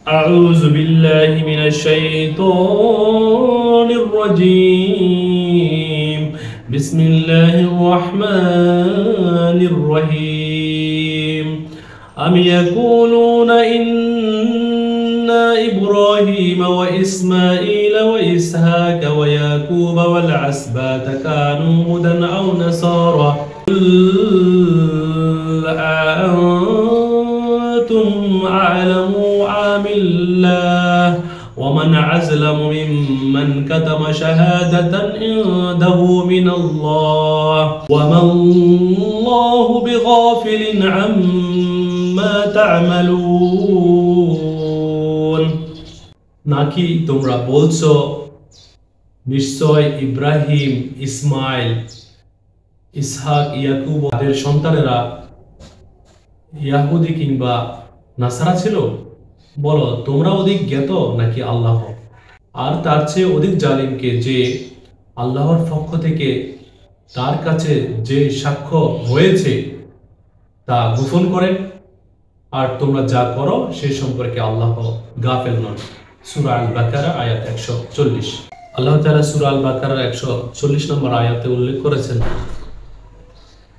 أعوذ بالله من الشيطان الرجيم بسم الله الرحمن الرحيم أم يقولون إن إبراهيم وإسماعيل وإسحاق ويعقوب والأسباط كانوا هودا أو نصارى قل أأنتم أعلم أم الله ومن أظلم ممن كتم شهادة عنده من الله وما الله بغافل عما تعملون নাকি তোমরা বলছো নিশ্চয় ইব্রাহিম ইসমাইল ইসহাক ইয়াকুব তাদের সন্তানেরা ইয়াহুদি কিংবা নাসারা ছিল। বলো, তোমরা অধিক জ্ঞাত নাকি আল্লাহ? আর তার চেয়ে অধিক জালিমকে যে আল্লাহর পক্ষ থেকে তার কাছে যে সাক্ষ্য হয়েছে তা গোপন করে, আর তোমরা যা করো সে সম্পর্কে আল্লাহ গাফেল নন। সূরা আল বাকারা আয়াত 140। আল্লাহ তাআলা সূরা আল বাকারার 140 নম্বর আয়াতে উল্লেখ করেছেন,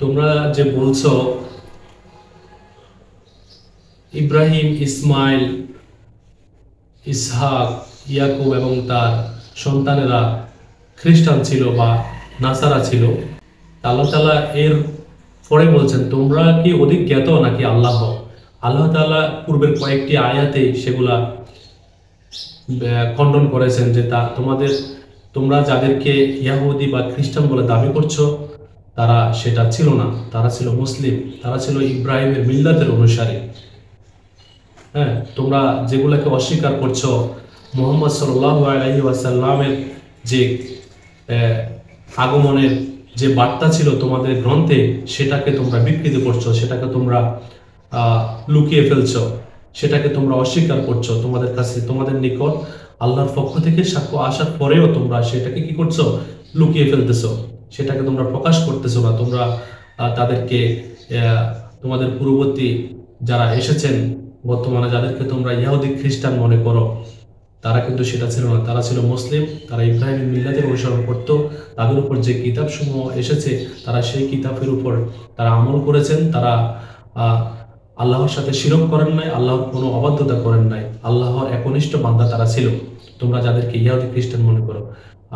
তোমরা যে বলছো ইব্রাহিম ইসমাইল ইসহাক ইয়াকুব এবং তার সন্তানেরা খ্রিস্টান ছিল বা নাসারা ছিল, আল্লাহ তাআলা এর পরে বলছেন তোমরা কি অধিক জ্ঞাত নাকি আল্লাহ? আল্লাহ তাআলা পূর্বের কয়েকটি আয়াতে সেগুলা খণ্ডন করেছেন যে তোমরা যাদেরকে ইয়াহুদি বা খ্রিস্টান বলে দাবি করছো তারা সেটা ছিল না, তারা ছিল মুসলিম, তারা ছিল ইব্রাহিমের মিল্লাতের অনুসারী। হ্যাঁ, তোমরা যেগুলোকে অস্বীকার করছো, মুহাম্মদ সাল্লাল্লাহু আলাইহি ওয়াসাল্লামের যে আগমনের যে বার্তা ছিল তোমাদের গ্রন্থে, সেটাকে তোমরা বিকৃতি করছো, সেটাকে তোমরা লুকিয়ে ফেলছো, সেটাকে তোমরা অস্বীকার করছো। তোমাদের কাছে তোমাদের নিকট আল্লাহর পক্ষ থেকে সাক্ষ্য আসার পরেও তোমরা সেটাকে কি করছো? লুকিয়ে ফেলতেছো, সেটাকে তোমরা প্রকাশ করতেছো না। তোমরা তাদেরকে তোমাদের পূর্ববর্তী যারা এসেছেন বর্তমানে যাদেরকে তোমরা ইহুদি খ্রিস্টান মনে করো, তারা কিন্তু সেটা ছিল না, তারা ছিল মুসলিম, তারা ইব্রাহিমের মিল্লাতের অনুসরণ করত। তাদের উপর যে কিতাবসমূহ এসেছে তারা সেই কিতাবের উপর তারা আমল করেছেন, তারা আল্লাহর সাথে শিরক করেন নাই, আল্লাহর কোনো অবাধ্যতা করেন নাই, আল্লাহর একনিষ্ঠ বান্দা তারা ছিল, তোমরা যাদেরকে ইহুদি খ্রিস্টান মনে করো।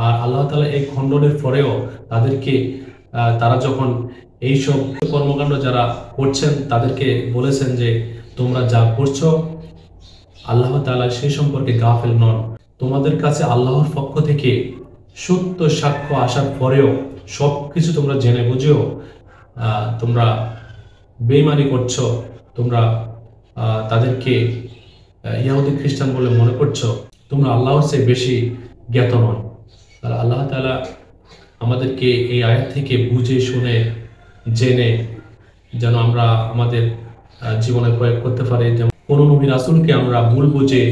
আর আল্লাহ তাআলা এই খণ্ডনের পরেও তাদেরকে তারা যখন এইসব কর্মকাণ্ড যারা করছেন তাদেরকে বলেছেন যে তোমরা যা করছো আল্লাহ তাআলা সেই সম্পর্কে গাফেল নন। তোমাদের কাছে আল্লাহর পক্ষ থেকে সত্য সাক্ষ্য আসার পরেও সব কিছু তোমরা জেনে বুঝেও তোমরা বেঈমানি করছো, তোমরা তাদেরকে ইহুদি খ্রিস্টান বলে মনে করছো, তোমরা আল্লাহর চেয়ে বেশি জ্ঞাত নয়। আর আল্লাহ তাআলা আমাদেরকে এই আয়াত থেকে বুঝে শুনে জেনে যেন আমরা আমাদের জীবনে প্রয়োগ করতে পারি। যেমন কোনো নবী রাসূলকে আমরা ভুল বুঝে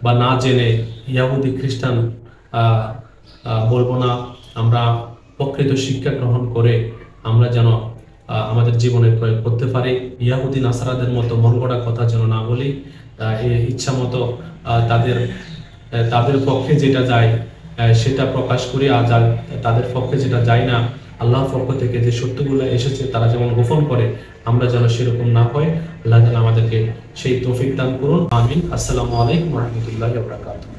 বা না জেনে ইহুদি খ্রিস্টান বলবো না, আমরা প্রকৃত শিক্ষা গ্রহণ করে আমরা যেন আমাদের জীবনে প্রয়োগ করতে পারি। ইহুদি নাসারাদের মতো মনগড়া কথা যেন না বলি, ইচ্ছা মতো তাদের পক্ষে যেটা যায় সেটা প্রকাশ করি, আর তাদের পক্ষে যেটা যায় না, আল্লাহর পক্ষ থেকে যে সত্যগুলো এসেছে তারা যেমন গোপন করে, আমরা যেন সেরকম না হয়। আল্লাহ যেন আমাদেরকে সেই তৌফিক দান করুন। আমিন। আসসালামু আলাইকুম ওয়া রাহমাতুল্লাহি ওয়া বারাকাতুহু।